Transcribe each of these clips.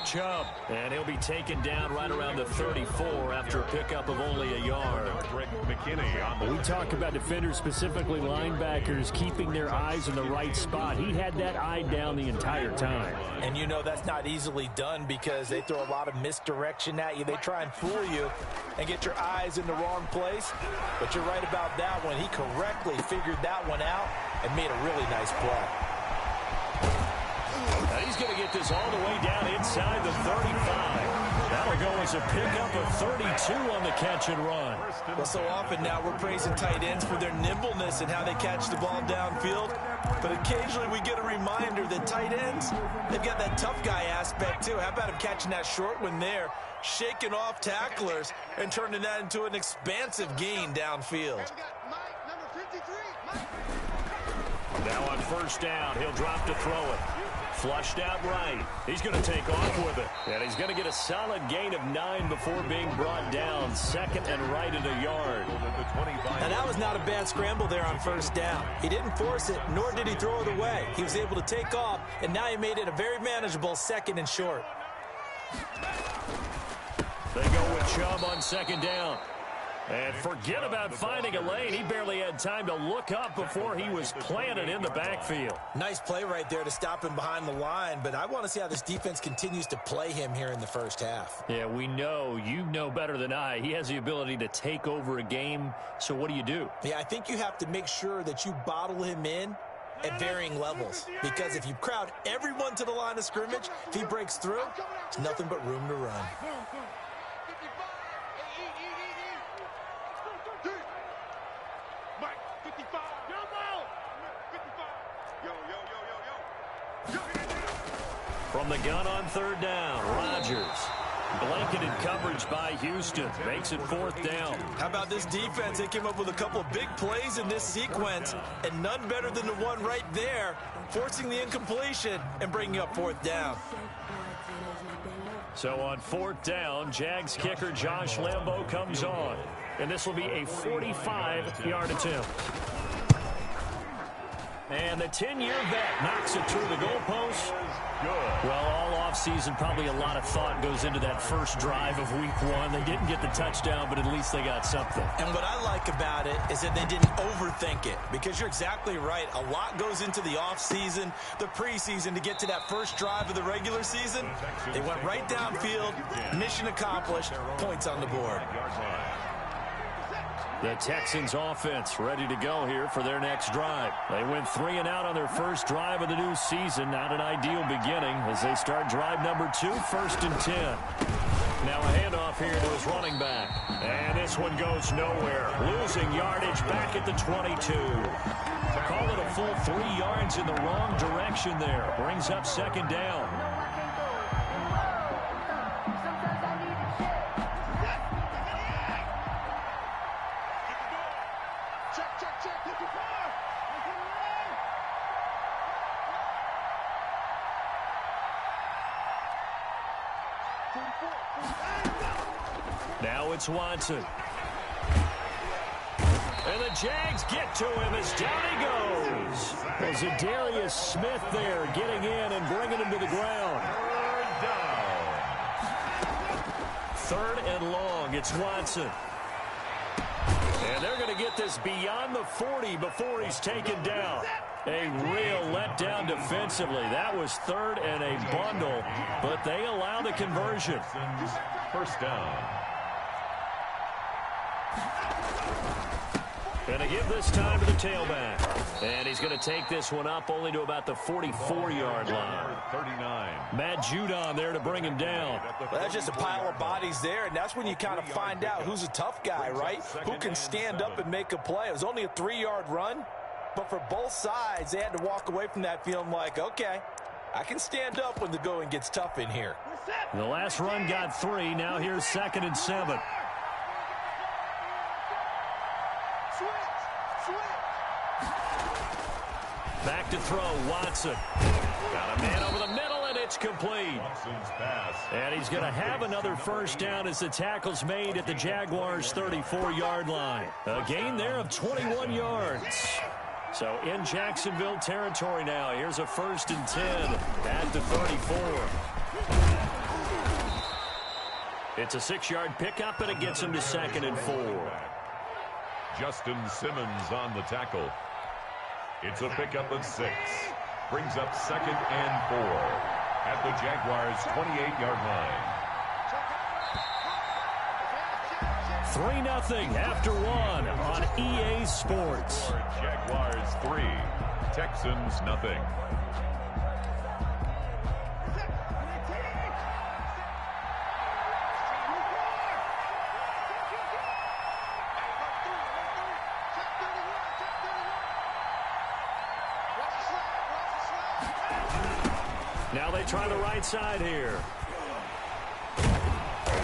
Nick Chubb. And he'll be taken down right around the 34 after a pickup of only a yard. We talk about defenders, specifically linebackers, keeping their eyes in the right spot. He had that eye down the entire time. And you know that's not easily done because they throw a lot of misdirection at you. They try and fool you and get your eyes in the wrong place. But you're right about that one. He correctly figured that one out and made a really nice play. Now he's going to get this all the way down inside the 35. That'll go as a pickup of 32 on the catch and run. Well, so often now we're praising tight ends for their nimbleness and how they catch the ball downfield. But occasionally we get a reminder that tight ends, they've got that tough guy aspect too. How about him catching that short one there, shaking off tacklers, and turning that into an expansive gain downfield. Now on first down, he'll drop to throw it. Flushed out right. He's going to take off with it. And he's going to get a solid gain of 9 before being brought down. Second and right at a yard. Now that was not a bad scramble there on first down. He didn't force it, nor did he throw it away. He was able to take off, and now he made it a very manageable second and short. They go with Chubb on second down. And forget about finding a lane. He barely had time to look up before he was planted in the backfield. Nice play right there to stop him behind the line, but I want to see how this defense continues to play him here in the first half. Yeah, we know. You know better than I. He has the ability to take over a game, so what do? Yeah, I think you have to make sure that you bottle him in at varying levels, because if you crowd everyone to the line of scrimmage, if he breaks through, it's nothing but room to run. From the gun on third down, Rodgers. Blanketed coverage by Houston. Makes it fourth down. How about this defense? They came up with a couple of big plays in this sequence, and none better than the one right there, forcing the incompletion and bringing up fourth down. So on fourth down, Jags kicker Josh Lambo comes on. And this will be a 45-yard attempt. And the 10-year vet knocks it through the goalpost. Good. Well, all offseason, probably a lot of thought goes into that first drive of week one. They didn't get the touchdown, but at least they got something. And what I like about it is that they didn't overthink it, because you're exactly right. A lot goes into the offseason, the preseason, to get to that first drive of the regular season. They went right downfield, mission accomplished, points on the board. The Texans offense ready to go here for their next drive. They went 3 and out on their first drive of the new season. Not an ideal beginning as they start drive number 2, first and 10. Now a handoff here to his running back. And this one goes nowhere. Losing yardage back at the 22. Call it a full 3 yards in the wrong direction there. Brings up second down. Now it's Watson. And the Jags get to him as down he goes. Well, Zadarius Smith there getting in and bringing him to the ground. Third and long. It's Watson. And they're going to get this beyond the 40 before he's taken down. A real letdown defensively. That was third and a bundle, but they allow the conversion. First down. Going to give this time to the tailback. And he's going to take this one up only to about the 44-yard line. 39. Matt Judon there to bring him down. Well, that's just a pile of bodies there, and that's when you kind of find out who's a tough guy, right? Who can stand up and make a play. It was only a 3-yard run, but for both sides, they had to walk away from that feeling like, okay, I can stand up when the going gets tough in here. The last run got 3. Now here's second and 7. Back to throw, Watson. Got a man over the middle, and it's complete. And he's going to have another first down as the tackle's made at the Jaguars' 34-yard line. A gain there of 21 yards. So in Jacksonville territory now. Here's a first and 10 at the 34. It's a 6-yard pickup, and it gets him to 2nd and 4. Justin Simmons on the tackle. It's a pickup of 6. Brings up 2nd and 4 at the Jaguars' 28-yard line. 3-0 after 1 on EA Sports. Jaguars 3, Texans nothing. Now they try the right side here.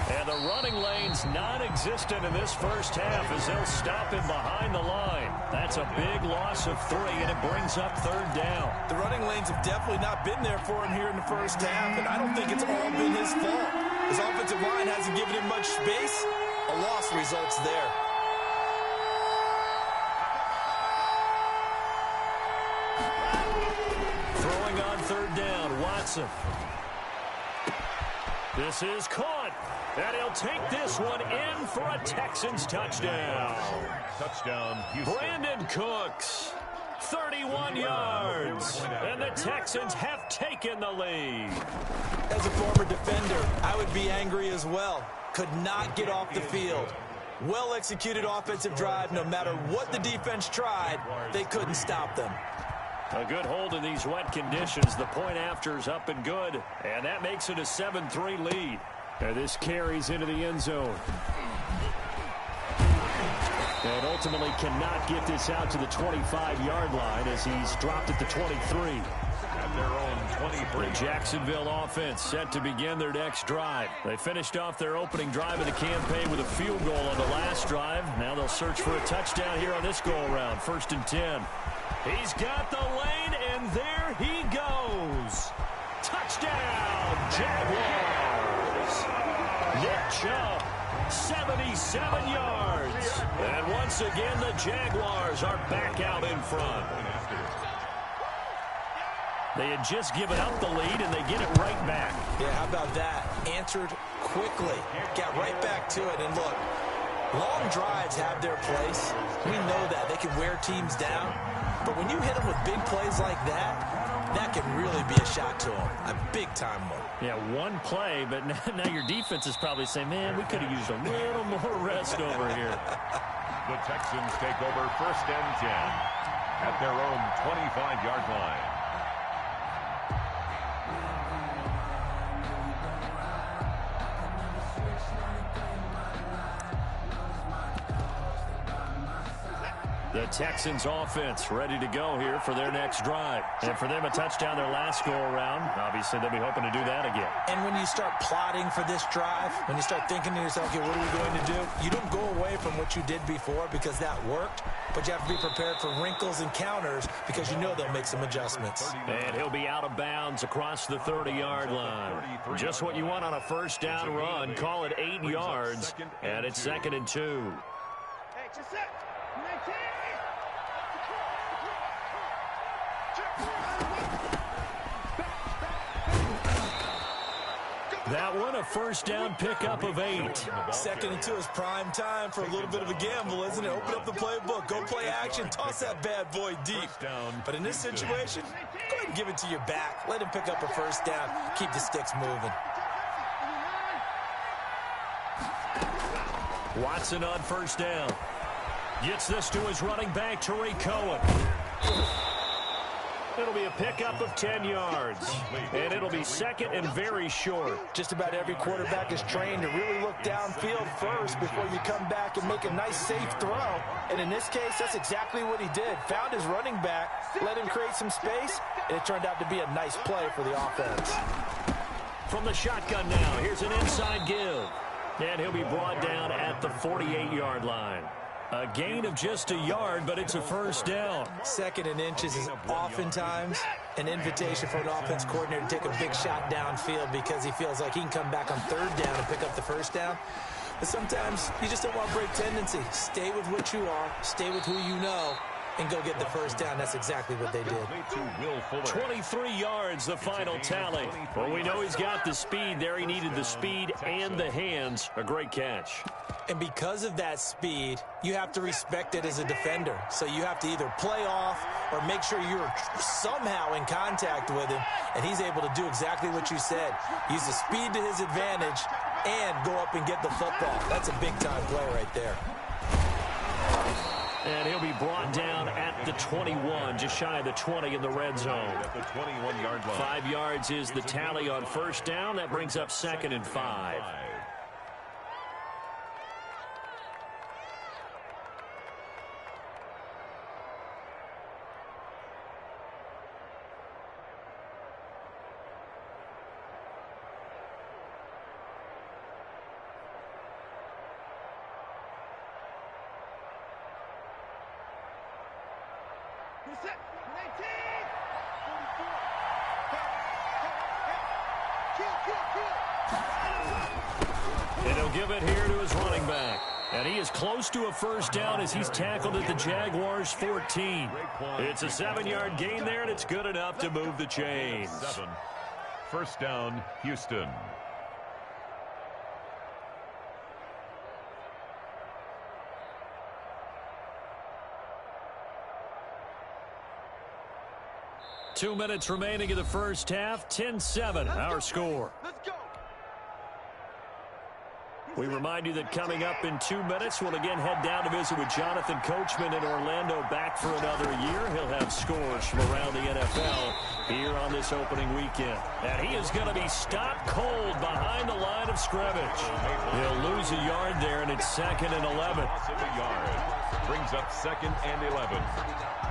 And the running lane's non-existent in this first half as they'll stop him behind the line. That's a big loss of 3, and it brings up 3rd down. The running lanes have definitely not been there for him here in the first half, and I don't think it's all been his fault. His offensive line hasn't given him much space. A loss results there. Throwing on 3rd down, Watson. This is caught, and he'll take this one in for a Texans touchdown. Touchdown, Houston. Brandon Cooks, 31 yards, and the Texans have taken the lead. As a former defender, I would be angry as well. Could not get off the field. Well-executed offensive drive. No matter what the defense tried, they couldn't stop them. A good hold in these wet conditions. The point after is up and good, and that makes it a 7-3 lead. And this carries into the end zone. And ultimately cannot get this out to the 25-yard line as he's dropped at the 23. At their own 23. The Jacksonville offense set to begin their next drive. They finished off their opening drive of the campaign with a field goal on the last drive. Now they'll search for a touchdown here on this go-around. 1st and 10. He's got the lane, and there he goes. Touchdown, Jaguars. Nick Chubb, 77 yards. And once again, the Jaguars are back out in front. They had just given up the lead, and they get it right back. Yeah, how about that? Answered quickly. Got right back to it. And look, long drives have their place. We know that. They can wear teams down. But when you hit them with big plays like that, that can really be a shot to them. A big-time one. Yeah, one play, but now your defense is probably saying, man, we could have used a little more rest over here. The Texans take over 1st and 10 at their own 25-yard line. The Texans offense ready to go here for their next drive. And for them, a touchdown their last go-around. Obviously, they'll be hoping to do that again. And when you start plotting for this drive, when you start thinking to yourself, okay, what are we going to do? You don't go away from what you did before because that worked, but you have to be prepared for wrinkles and counters because you know they'll make some adjustments. And he'll be out of bounds across the 30-yard line. Just what you want on a first down run. Call it 8 yards, and it's 2nd and 2. That one, a first down pickup of 8. 2nd and 2 is prime time for a little bit of a gamble, isn't it? Open up the playbook, go play action, toss that bad boy deep. But in this situation, go ahead and give it to your back. Let him pick up a first down. Keep the sticks moving. Watson on first down. Gets this to his running back, Tariq Cohen. It'll be a pickup of 10 yards. And it'll be 2nd and very short. Just about every quarterback is trained to really look downfield first before you come back and make a nice, safe throw. And in this case, that's exactly what he did. Found his running back, let him create some space, and it turned out to be a nice play for the offense. From the shotgun now, here's an inside give. And he'll be brought down at the 48-yard line. A gain of just a yard, but it's a first down. 2nd and inches is oftentimes an invitation for an offense coordinator to take a big shot downfield because he feels like he can come back on 3rd down and pick up the first down. But sometimes you just don't want to break tendency. Stay with what you are. Stay with who you know. and go get the first down. That's exactly what they did. 23 yards, the final tally. Well, we know he's got the speed there. He needed the speed and the hands. A great catch. And because of that speed, you have to respect it as a defender. So you have to either play off or make sure you're somehow in contact with him, and he's able to do exactly what you said. Use the speed to his advantage and go up and get the football. That's a big-time play right there. And he'll be brought down at the 21, just shy of the 20 in the red zone. At the 21-yard line. 5 yards is the tally on first down. That brings up 2nd and 5. 'Kill. And he'll give it here to his running back. And he is close to a first down as he's tackled at the Jaguars' 14. It's a 7-yard gain there, and it's good enough to move the chains. 7. First down, Houston. Two minutes remaining in the first half. 10-7, our score. Let's go. We remind you that coming up in 2 minutes, we'll again head down to visit with Jonathan Coachman in Orlando, back for another year. He'll have scores from around the NFL here on this opening weekend. And he is going to be stopped cold behind the line of scrimmage. He'll lose a yard there, and it's 2nd and 11. Loss of a yard. Brings up 2nd and 11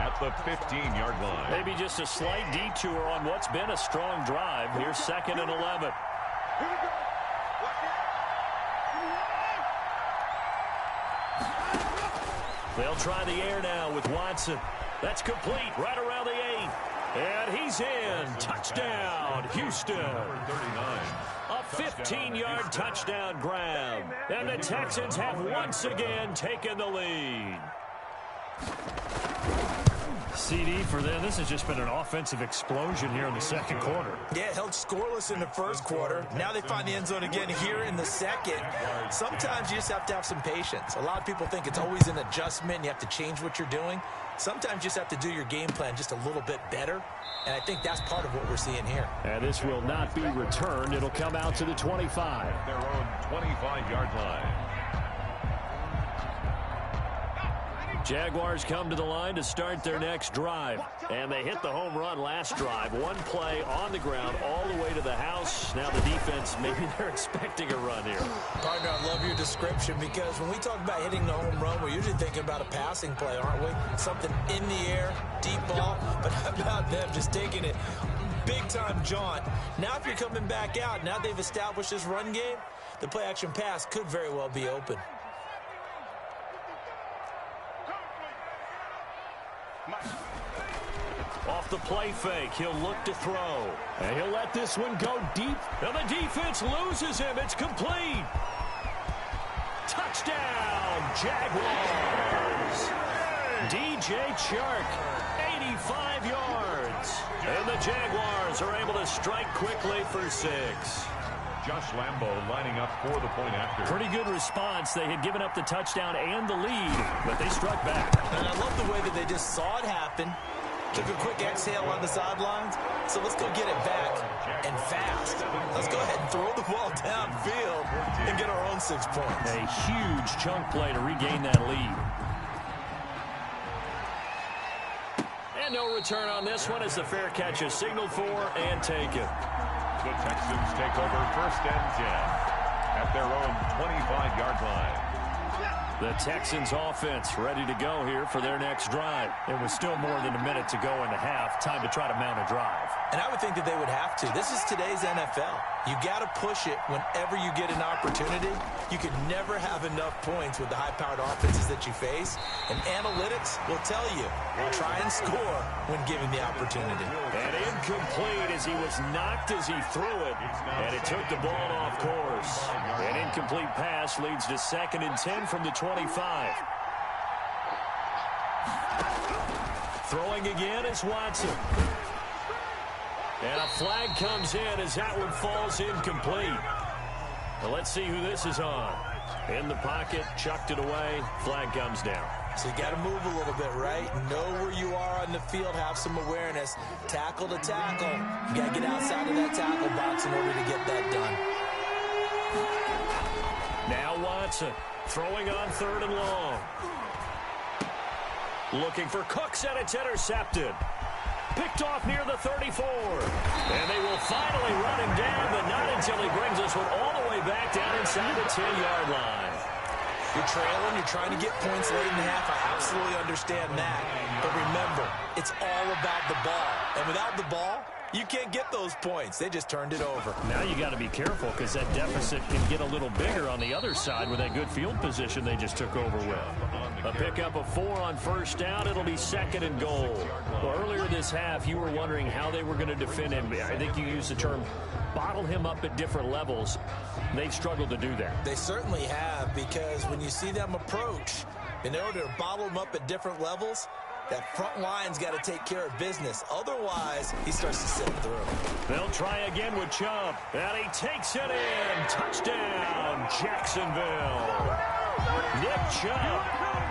at the 15-yard line. Maybe just a slight detour on what's been a strong drive. Here's 2nd and 11. Here we go. They'll try the air now with Watson. That's complete right around the 8. And he's in. Touchdown, Houston. Number 39. A 15-yard touchdown grab. And the Texans have once again taken the lead. CD for them. This has just been an offensive explosion here in the second quarter. Yeah, held scoreless in the first quarter. Now they find the end zone again here in the second. Sometimes you just have to have some patience. A lot of people think it's always an adjustment. You have to change what you're doing. Sometimes you just have to do your game plan just a little bit better. And I think that's part of what we're seeing here. And this will not be returned. It'll come out to the 25. Their own 25-yard line. Jaguars come to the line to start their next drive. And they hit the home run last drive. One play on the ground all the way to the house. Now the defense, maybe they're expecting a run here. Partner, I love your description because when we talk about hitting the home run, we're usually thinking about a passing play, aren't we? Something in the air, deep ball. But how about them just taking it big-time jaunt? Now if you're coming back out, now they've established this run game, the play-action pass could very well be open. Off the play fake, he'll look to throw. And he'll let this one go deep. And the defense loses him. It's complete. Touchdown, Jaguars. DJ Chark, 85 yards. And the Jaguars are able to strike quickly for 6. Josh Lambo lining up for the point after. Pretty good response. They had given up the touchdown and the lead, but they struck back. And I love the way that they just saw it happen. Took a quick exhale on the sidelines. So let's go get it back and fast. Let's go ahead and throw the ball downfield and get our own 6 points. A huge chunk play to regain that lead. And no return on this one as the fair catch is signaled for and taken. The Texans take over 1st and 10 at their own 25-yard line. The Texans offense ready to go here for their next drive. It was still more than a minute to go in the half. Time to try to mount a drive. And I would think that they would have to. This is today's NFL. You got to push it whenever you get an opportunity. You could never have enough points with the high-powered offenses that you face. And analytics will tell you, try and score when given the opportunity. And incomplete as he was knocked as he threw it. And it took the ball off course. An incomplete pass leads to 2nd and 10 from the 25. Throwing again is Watson. And a flag comes in as that one falls incomplete. Well, let's see who this is on. In the pocket, chucked it away, flag comes down. So you got to move a little bit, right? Know where you are on the field, have some awareness. Tackle to tackle. You got to get outside of that tackle box in order to get that done. Now Watson, throwing on 3rd and long. Looking for Cooks, and it's intercepted. Picked off near the 34. And they will finally run him down, but not until he brings this one all the way back down inside the 10-yard line. You're trailing, you're trying to get points late in the half. I absolutely understand that. But remember, it's all about the ball. And without the ball, you can't get those points. They just turned it over. Now you got to be careful because that deficit can get a little bigger on the other side with that good field position they just took over with. A pickup of 4 on 1st down. It'll be 2nd and goal. Well, earlier this half, you were wondering how they were going to defend him. I think you used the term bottle him up at different levels. They've struggled to do that. They certainly have, because when you see them approach, in order to bottle them up at different levels, that front line's got to take care of business. Otherwise, he starts to slip through. They'll try again with Chubb. And he takes it in. Touchdown, Jacksonville. Nick Chubb,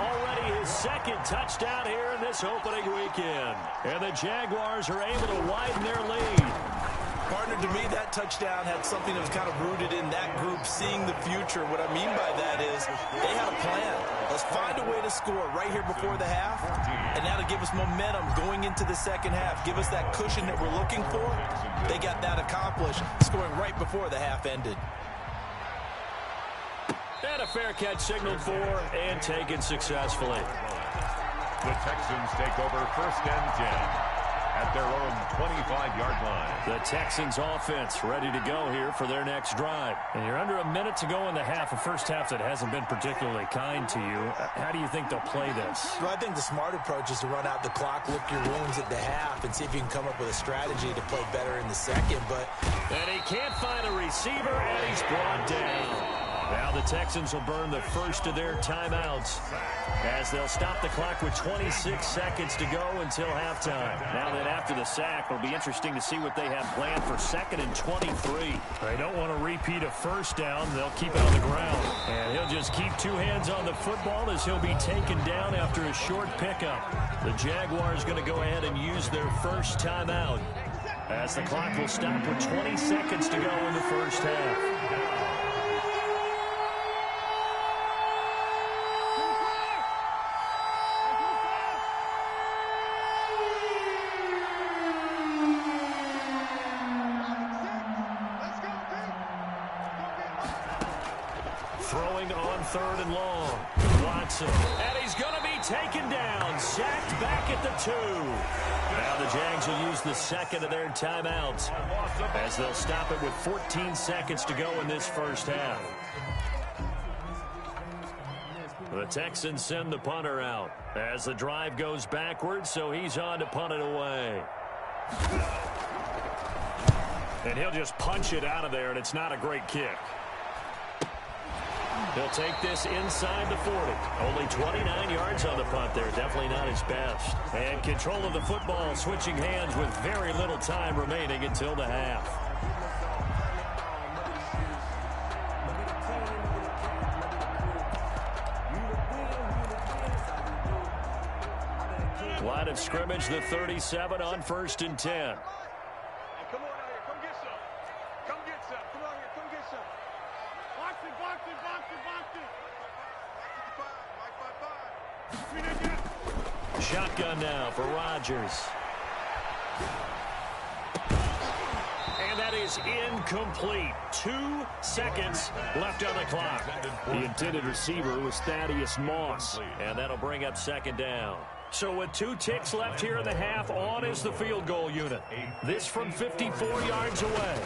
already his 2nd touchdown here in this opening weekend. And the Jaguars are able to widen their lead. Partner, to me, that touchdown had something that was kind of rooted in that group seeing the future. What I mean by that is they had a plan. Let's find a way to score right here before the half, and now to give us momentum going into the 2nd half, give us that cushion that we're looking for. They got that accomplished, scoring right before the half ended. And a fair catch signaled for and taken successfully. The Texans take over 1st and 10. At their own 25-yard line. The Texans offense ready to go here for their next drive. And you're under a minute to go in the half, a first half that hasn't been particularly kind to you. How do you think they'll play this? Well, I think the smart approach is to run out the clock, lick your wounds at the half, and see if you can come up with a strategy to play better in the 2nd. And he can't find a receiver, and he's brought down. Now the Texans will burn the first of their timeouts as they'll stop the clock with 26 seconds to go until halftime. Now then, after the sack, it'll be interesting to see what they have planned for 2nd and 23. They don't want to repeat a 1st down. They'll keep it on the ground. And he'll just keep 2 hands on the football as he'll be taken down after a short pickup. The Jaguars going to go ahead and use their first timeout as the clock will stop with 20 seconds to go in the first half. Throwing on 3rd and long. Watson. And he's going to be taken down. Sacked back at the 2. Now the Jags will use the 2nd of their timeouts as they'll stop it with 14 seconds to go in this first half. The Texans send the punter out as the drive goes backwards, so he's on to punt it away. And he'll just punch it out of there, and it's not a great kick. He'll take this inside the 40. Only 29 yards on the punt there. Definitely not his best. And control of the football switching hands with very little time remaining until the half. Line of scrimmage, the 37 on 1st and 10. Shotgun now for Rodgers. And that is incomplete. 2 seconds left on the clock. The intended receiver was Thaddeus Moss. And that'll bring up 2nd down. So with 2 ticks left here in the half, on is the field goal unit. This from 54 yards away.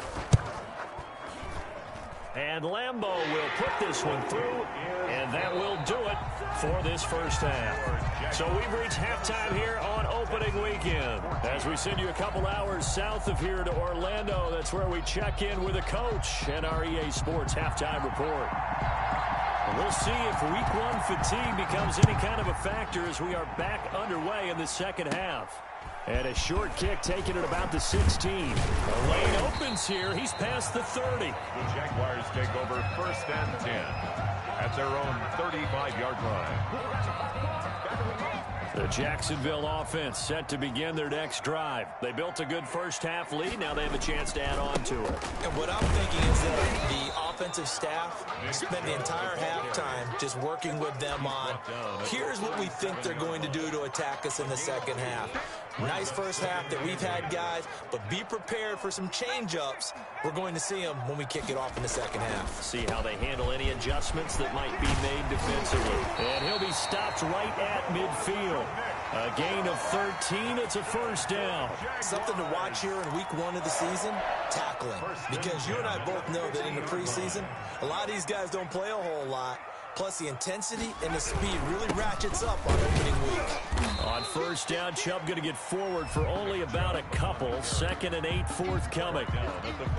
And Lambeau will put this one through, and that will do it for this first half. So we've reached halftime here on opening weekend. As we send you a couple hours south of here to Orlando, that's where we check in with a coach and our EA Sports halftime report. We'll see if week one fatigue becomes any kind of a factor as we are back underway in the second half. And a short kick taken at about the 16. The lane opens here. He's past the 30. The Jaguars take over 1st and 10 at their own 35-yard line. The Jacksonville offense set to begin their next drive. They built a good first half lead. Now they have a chance to add on to it. And what I'm thinking is that the offensive staff spent the entire halftime just working with them on, here's what we think they're going to do to attack us in the second half. Nice first half that we've had, guys, but be prepared for some change-ups. We're going to see them when we kick it off in the second half. See how they handle any adjustments that might be made defensively. And he'll be stopped right at midfield. A gain of 13. It's a first down. Something to watch here in week one of the season, tackling. Because you and I both know that in the preseason, a lot of these guys don't play a whole lot. Plus, the intensity and the speed really ratchets up on opening week. On first down, Chubb going to get forward for only about a couple. 2nd and 8 forthcoming.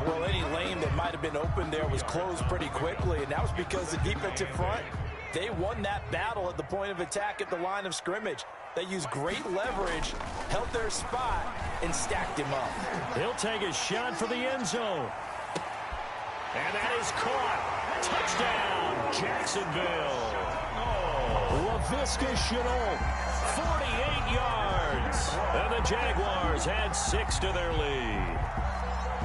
Well, any lane that might have been open there was closed pretty quickly, and that was because the defensive front, they won that battle at the point of attack at the line of scrimmage. They used great leverage, held their spot, and stacked him up. He'll take a shot for the end zone. And that is caught. Touchdown, Jacksonville. LaVisca Chenault, 48 yards. And the Jaguars add 6 to their lead.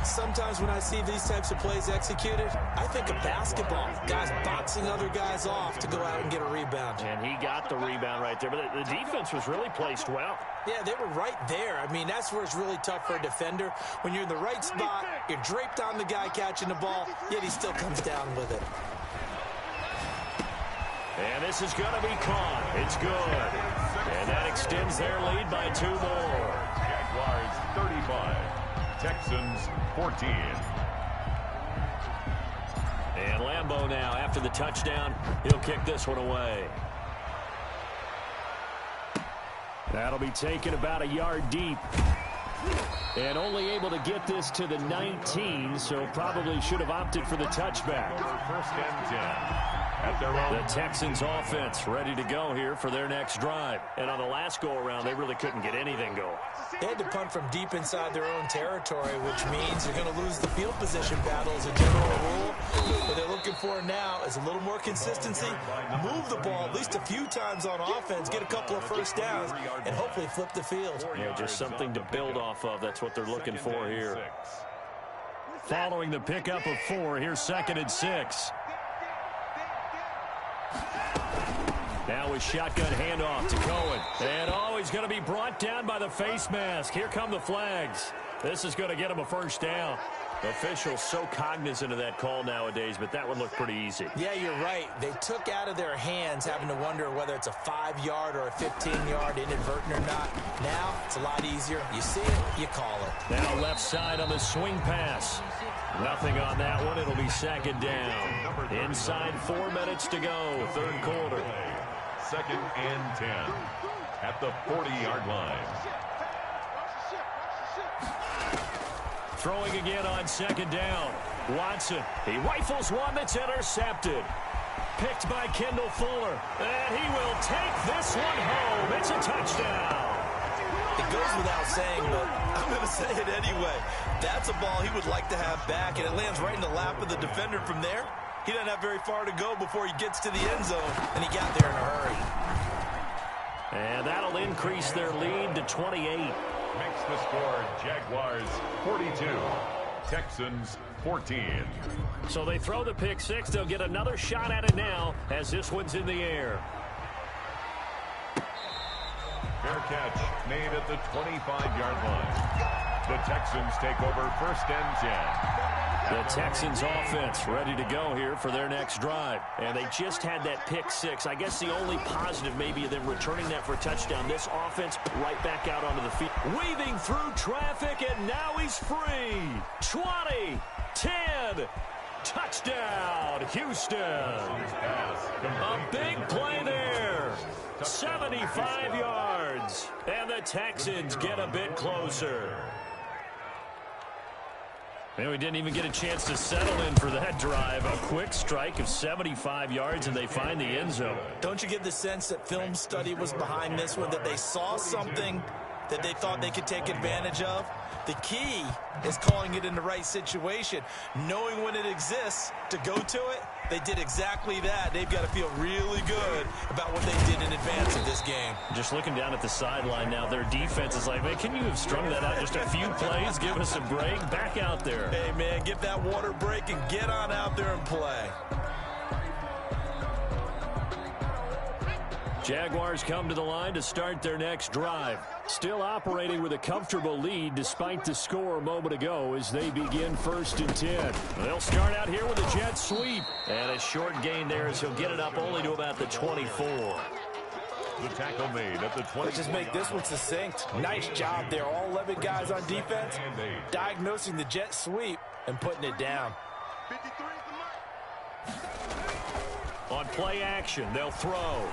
Sometimes when I see these types of plays executed, I think of basketball. Guys boxing other guys off to go out and get a rebound. And he got the rebound right there, but the defense was really placed well. Yeah, they were right there. I mean, that's where it's really tough for a defender. When you're in the right spot, you're draped on the guy catching the ball, yet he still comes down with it. And this is going to be caught. It's good. And that extends their lead by 2 more. Jaguars 35, Texans 14. And Lambeau now, after the touchdown, he'll kick this one away. That'll be taken about a yard deep. And only able to get this to the 19, so probably should have opted for the touchback. 1st and 10 at their own. The Texans offense ready to go here for their next drive. And on the last go-around, they really couldn't get anything going. They had to punt from deep inside their own territory, which means you're going to lose the field position battle as a general rule. What they're looking for now is a little more consistency, move the ball at least a few times on offense, get a couple of first downs, and hopefully flip the field. Yeah, just something to build off of. That's what they're looking for here. Following the pickup of 4, here's 2nd and 6. Now with shotgun handoff to Cohen. And he's going to be brought down by the face mask. Here come the flags. This is going to get him a first down. Officials so cognizant of that call nowadays, but that one looked pretty easy. Yeah, you're right. They took out of their hands having to wonder whether it's a 5-yard or a 15-yard inadvertent or not. Now, it's a lot easier. You see it, you call it. Now left side on the swing pass. Nothing on that one. It'll be 2nd down. Inside 4 minutes to go, 3rd quarter. 2nd and 10 at the 40-yard line. Throwing again on 2nd down. Watson, he rifles one that's intercepted. Picked by Kendall Fuller. And he will take this one home. It's a touchdown. It goes without saying, but I'm going to say it anyway. That's a ball he would like to have back, and it lands right in the lap of the defender from there. He doesn't have very far to go before he gets to the end zone, and he got there in a hurry. And that'll increase their lead to 28. Makes the score Jaguars 42, Texans 14. So they throw the pick 6. They'll get another shot at it now as this one's in the air. Fair catch made at the 25-yard line. The Texans take over 1st and 10. The Texans offense ready to go here for their next drive. And they just had that pick 6. I guess the only positive maybe of them returning that for a touchdown. This offense right back out onto the field. Weaving through traffic, and now he's free. 20, 10, touchdown, Houston. A big play there. 75 yards. And the Texans get a bit closer. And we didn't even get a chance to settle in for that drive. A quick strike of 75 yards, and they find the end zone. Don't you get the sense that film study was behind this one, that they saw something that they thought they could take advantage of? The key is calling it in the right situation, knowing when it exists to go to it. They did exactly that. They've got to feel really good about what they did in advance of this game. Just looking down at the sideline now, their defense is like, man, can you have strung that out just a few plays? Give us a break. Back out there. Hey, man, get that water break and get on out there and play. Jaguars come to the line to start their next drive. Still operating with a comfortable lead despite the score a moment ago as they begin 1st and 10. They'll start out here with a jet sweep. And a short gain there as he'll get it up only to about the 24. The tackle made at the 20. Let's just make this one succinct. Nice job there. All 11 guys on defense diagnosing the jet sweep and putting it down. On play action, they'll throw.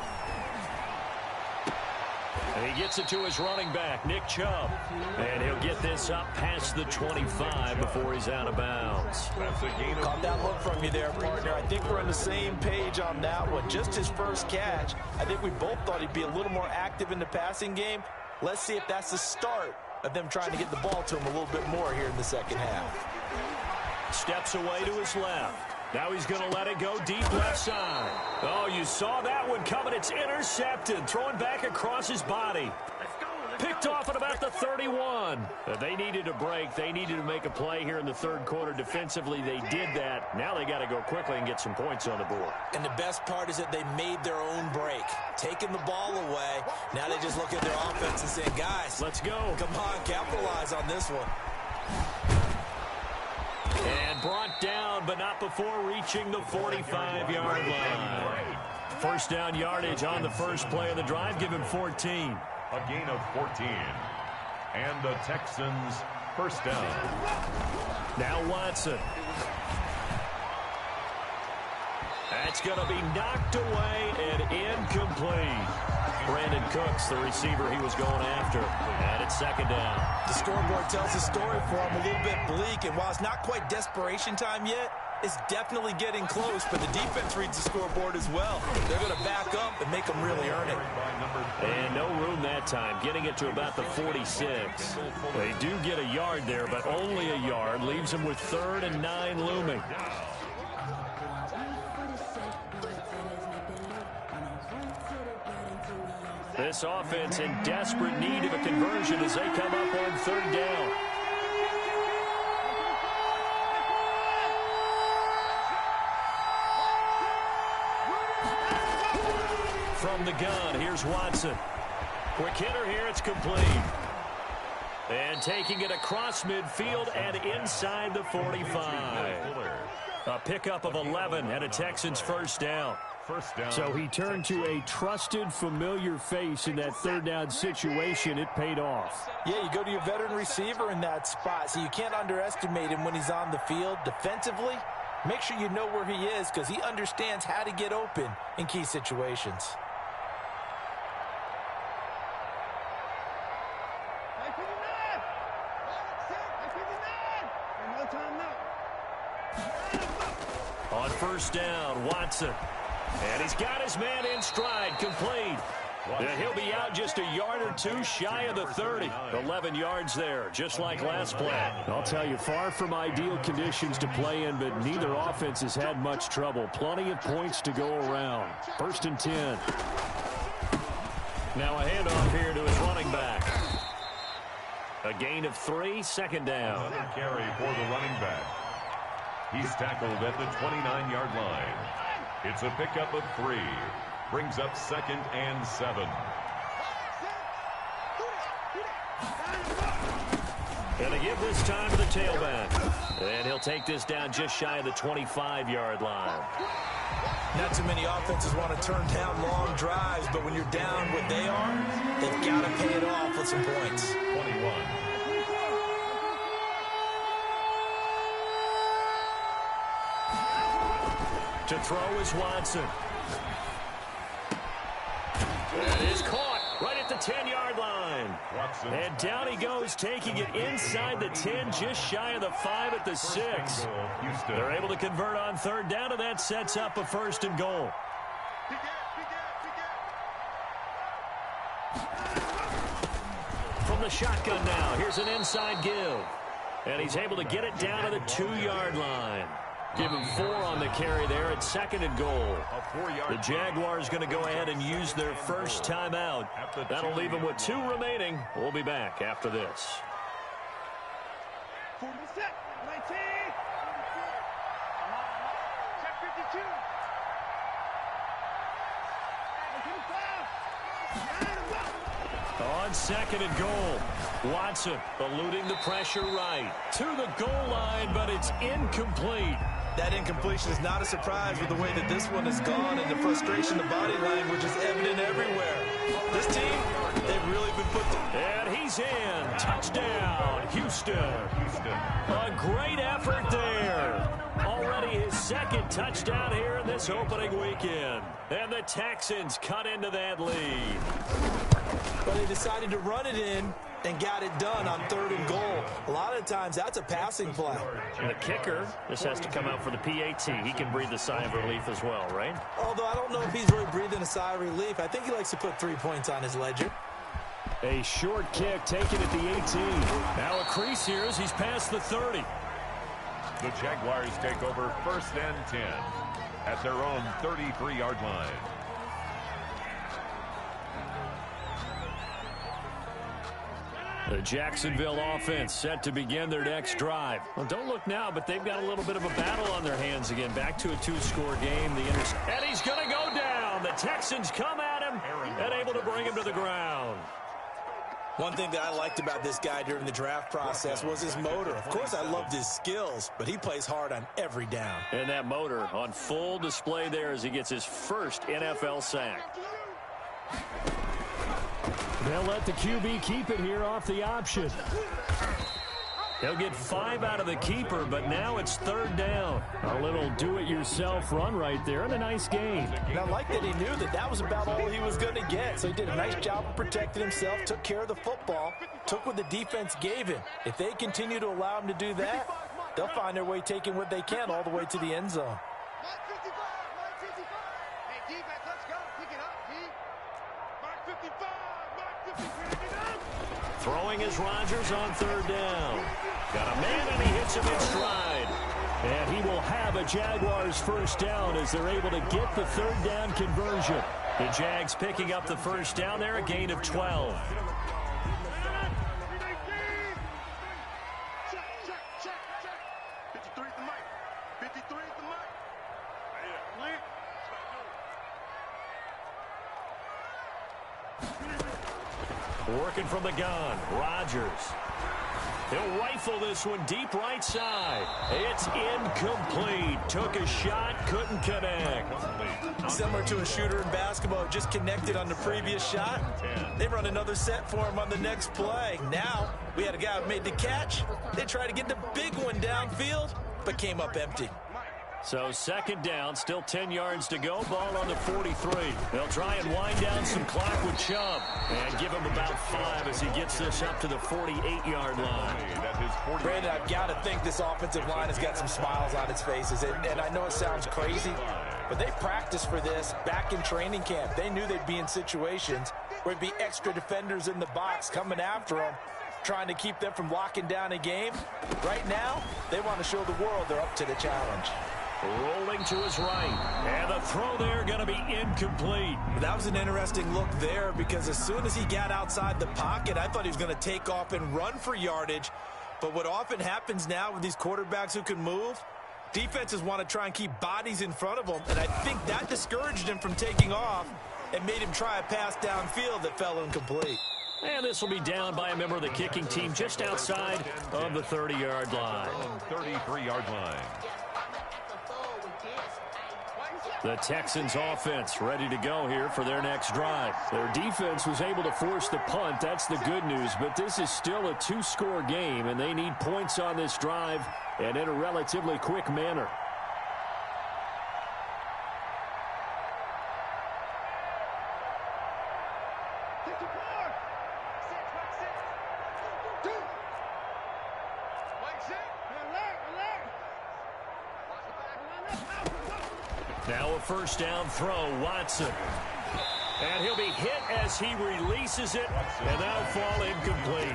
And he gets it to his running back, Nick Chubb. And he'll get this up past the 25 before he's out of bounds. That's a gain of Caught that look from you there, partner. I think we're on the same page on that one. Just his first catch. I think we both thought he'd be a little more active in the passing game. Let's see if that's the start of them trying to get the ball to him a little bit more here in the second half. Steps away to his left. Now he's going to let it go deep left side. Oh, you saw that one coming. It's intercepted. Throwing back across his body. Picked off at about the 31. They needed a break. They needed to make a play here in the third quarter. Defensively, they did that. Now they got to go quickly and get some points on the board. And the best part is that they made their own break. Taking the ball away. Now they just look at their offense and say, guys, let's go. Come on, capitalize on this one. And brought down, but not before reaching the 45-yard line. First down yardage on the first play of the drive. Give him 14. A gain of 14. And the Texans first down. Now Watson. That's going to be knocked away and incomplete. Brandon Cooks, the receiver he was going after. And it's second down. The scoreboard tells the story for him, a little bit bleak. And while it's not quite desperation time yet, it's definitely getting close. But the defense reads the scoreboard as well. They're going to back up and make them really earn it. And no room that time, getting it to about the 46. They do get a yard there, but only a yard. Leaves them with 3rd and 9 looming. This offense in desperate need of a conversion as they come up on 3rd down. From the gun, here's Watson. Quick hitter here, it's complete. And taking it across midfield and inside the 45. A pickup of 11 and a Texans first down. So he turned to a trusted, familiar face in that 3rd down situation. It paid off. Yeah, you go to your veteran receiver in that spot, so you can't underestimate him when he's on the field. Defensively, make sure you know where he is because he understands how to get open in key situations. On first down, Watson. And he's got his man in stride, complete. And he'll be out just a yard or two shy of the 30. 11 yards there, just like last play. I'll tell you, far from ideal conditions to play in, but neither offense has had much trouble. Plenty of points to go around. 1st and 10. Now a handoff here to his running back. A gain of 3, second down. Another carry for the running back. He's tackled at the 29-yard line. It's a pickup of 3. Brings up 2nd and 7. And they give this time to the tailback. And he'll take this down just shy of the 25-yard line. Not too many offenses want to turn down long drives, but when you're down what they are, they've got to pay it off with some points. 21. To throw is Watson. That is caught right at the 10-yard line. And down he goes, taking it inside the 10, just shy of the 5 at the 6. They're able to convert on third down, and that sets up a 1st and goal. From the shotgun now, here's an inside give. And he's able to get it down to the 2-yard line. Give him 4 on the carry there at 2nd and goal. The Jaguars going to go ahead and use their first timeout. That'll leave them with 2 remaining. We'll be back after this. On 2nd and goal, Watson eluding the pressure right to the goal line, but it's incomplete. That incompletion is not a surprise with the way that this one has gone, and the frustration, the body language is evident everywhere. This team, they've really been put to... And he's in. Touchdown, Houston. A great effort there. Already his 2nd touchdown here in this opening weekend. And the Texans cut into that lead. But they decided to run it in and got it done on 3rd and goal. A lot of times, that's a passing play. And the kicker, this has to come out for the PAT. He can breathe a sigh of relief as well, right? Although I don't know if he's really breathing a sigh of relief. I think he likes to put 3 points on his ledger. A short kick taken at the 18. Now a crease here as he's past the 30. The Jaguars take over 1st and 10 at their own 33-yard line. The Jacksonville offense set to begin their next drive. Well, don't look now, but they've got a little bit of a battle on their hands again. Back to a 2-score game. And he's going to go down. The Texans come at him and able to bring him to the ground. One thing that I liked about this guy during the draft process was his motor. Of course, I loved his skills, but he plays hard on every down. And that motor on full display there as he gets his first NFL sack. They'll let the QB keep it here off the option. He'll get 5 out of the keeper, but now it's 3rd down. A little do-it-yourself run right there and a nice gain. And I like that he knew that that was about all he was going to get. So he did a nice job of protecting himself, took care of the football, took what the defense gave him. If they continue to allow him to do that, they'll find their way taking what they can all the way to the end zone. Throwing is Rodgers on 3rd down. Got a man, and he hits him in stride. And he will have a Jaguars 1st down as they're able to get the 3rd down conversion. The Jags picking up the 1st down there, a gain of 12. Working from the gun, Rodgers. He'll rifle this one deep right side. It's incomplete. Took a shot, couldn't connect. Similar to a shooter in basketball, just connected on the previous shot. They run another set for him on the next play. Now, we had a guy who made the catch. They tried to get the big one downfield, but came up empty. So 2nd down, still 10 yards to go. Ball on the 43. They'll try and wind down some clock with Chubb and give him about 5 as he gets this up to the 48-yard line. Brandon, I've got to think this offensive line has got some smiles on its faces. And I know it sounds crazy, but they practiced for this back in training camp. They knew they'd be in situations where it'd be extra defenders in the box coming after them, trying to keep them from locking down a game. Right now, they want to show the world they're up to the challenge. Rolling to his right. And the throw there going to be incomplete. That was an interesting look there because as soon as he got outside the pocket, I thought he was going to take off and run for yardage. But what often happens now with these quarterbacks who can move, defenses want to try and keep bodies in front of them. And I think that discouraged him from taking off and made him try a pass downfield that fell incomplete. And this will be down by a member of the kicking team just outside of the 30-yard line. 33-yard line. The Texans offense ready to go here for their next drive. Their defense was able to force the punt. That's the good news, but this is still a 2-score game, and they need points on this drive and in a relatively quick manner. Now a first down throw, Watson. And he'll be hit as he releases it, and that'll fall incomplete.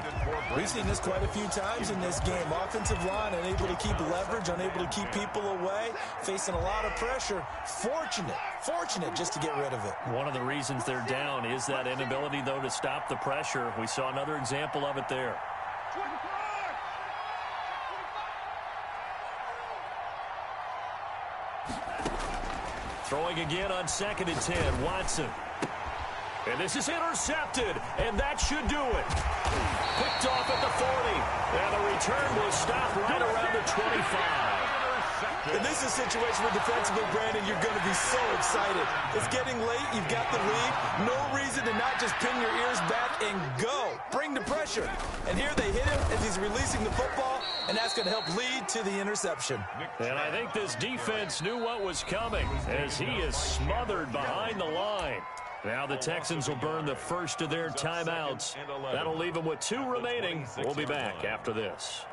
We've seen this quite a few times in this game. Offensive line unable to keep leverage, unable to keep people away, facing a lot of pressure. Fortunate just to get rid of it. One of the reasons they're down is that inability, though, to stop the pressure. We saw another example of it there. Throwing again on 2nd and 10, Watson. And this is intercepted, and that should do it. Picked off at the 40, and the return will stop right around the 25. And this is a situation where defensively, Brandon, you're going to be so excited. It's getting late. You've got the lead. No reason to not just pin your ears back and go. Bring the pressure. And here they hit him as he's releasing the football, and that's going to help lead to the interception. And I think this defense knew what was coming as he is smothered behind the line. Now the Texans will burn the first of their timeouts. That'll leave them with 2 remaining. We'll be back after this.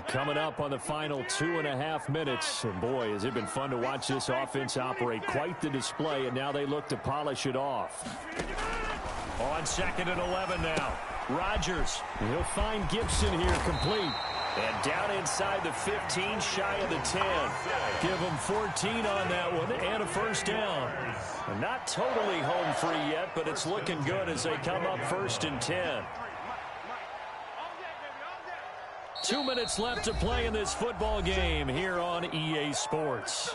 Coming up on the final 2.5 minutes. And boy, has it been fun to watch this offense operate. Quite the display, and now they look to polish it off. On 2nd and 11 now. Rodgers. He'll find Gibson here complete. And down inside the 15, shy of the 10. Give them 14 on that one and a first down. And not totally home free yet, but it's looking good as they come up 1st and 10. 2 minutes left to play in this football game here on EA Sports.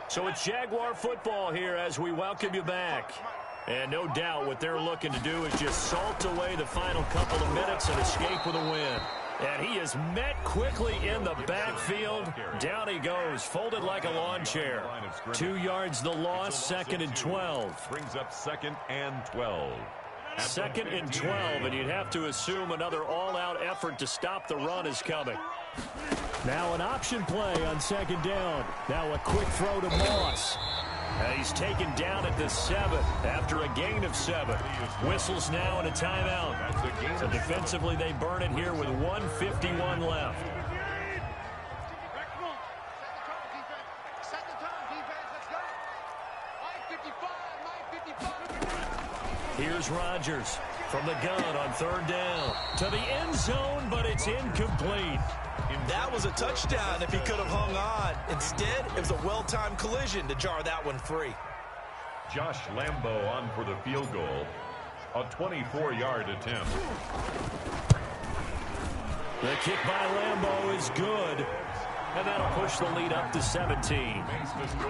So it's Jaguar football here as we welcome you back. And no doubt what they're looking to do is just salt away the final couple of minutes and escape with a win. And he is met quickly in the backfield. Down he goes, folded like a lawn chair. 2 yards the loss, 2nd and 12. Brings up 2nd and 12. 2nd and 12, and you'd have to assume another all-out effort to stop the run is coming. Now an option play on 2nd down. Now a quick throw to Moss. And he's taken down at the 7 after a gain of 7. Whistles now and a timeout. So defensively they burn it here with 1:51 left. Here's Rodgers from the gun on 3rd down. To the end zone, but it's incomplete. That was a touchdown if he could have hung on. Instead, it was a well-timed collision to jar that one free. Josh Lambo on for the field goal. A 24-yard attempt. The kick by Lambo is good. And that'll push the lead up to 17.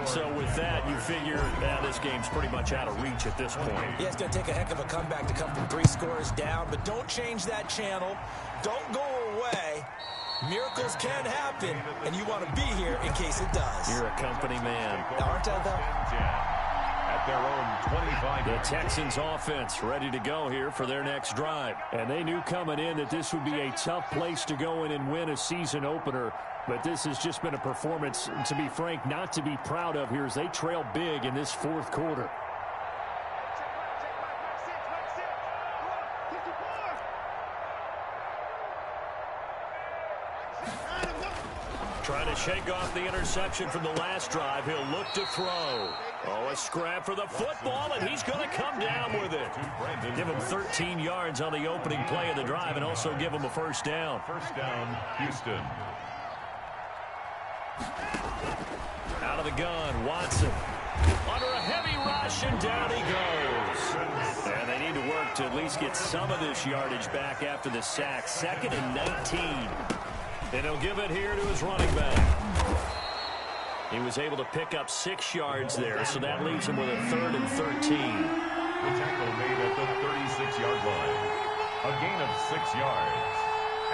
So with that, you figure this game's pretty much out of reach at this point. Yeah, it's going to take a heck of a comeback to come from 3 scores down, but don't change that channel. Don't go away. Miracles can happen, and you want to be here in case it does. You're a company man. Aren't I, though? At their own 25. The Texans offense ready to go here for their next drive. And they knew coming in that this would be a tough place to go in and win a season opener. But this has just been a performance, to be frank, not to be proud of here as they trail big in this 4th quarter. Trying to shake off the interception from the last drive. He'll look to throw. Oh, a scrap for the football, and he's going to come down with it. Give him 13 yards on the opening play of the drive and also give him a first down. First down, Houston. Out of the gun, Watson. Under a heavy rush, and down he goes. And they need to work to at least get some of this yardage back after the sack. 2nd and 19. And he'll give it here to his running back. He was able to pick up 6 yards there, so that leaves him with a 3rd and 13. The tackle made at the 36-yard line. A gain of 6 yards.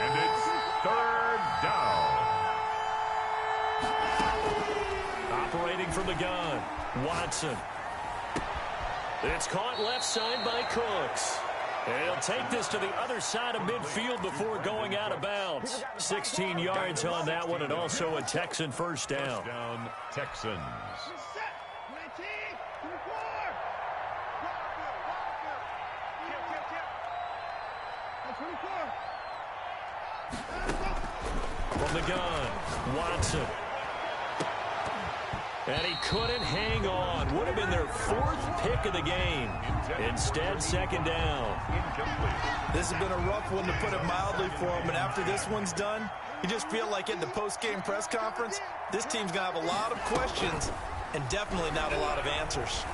And it's 3rd down. Operating from the gun, Watson. It's caught left side by Cooks. And he'll take this to the other side of midfield before going out of bounds. 16 yards on that one, and also a Texan first down. Down, Texans. From the gun, Watson. And he couldn't hang on. Would have been their 4th pick of the game. Instead, second down. This has been a rough one, to put it mildly, for him. And after this one's done, you just feel like in the post-game press conference, this team's going to have a lot of questions and definitely not a lot of answers.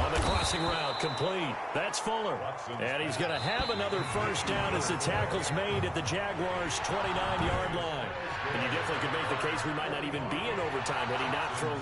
On the crossing route, complete. That's Fuller. And he's going to have another first down as the tackle's made at the Jaguars' 29-yard line. And you definitely could make the case we might not even be in overtime had he not thrown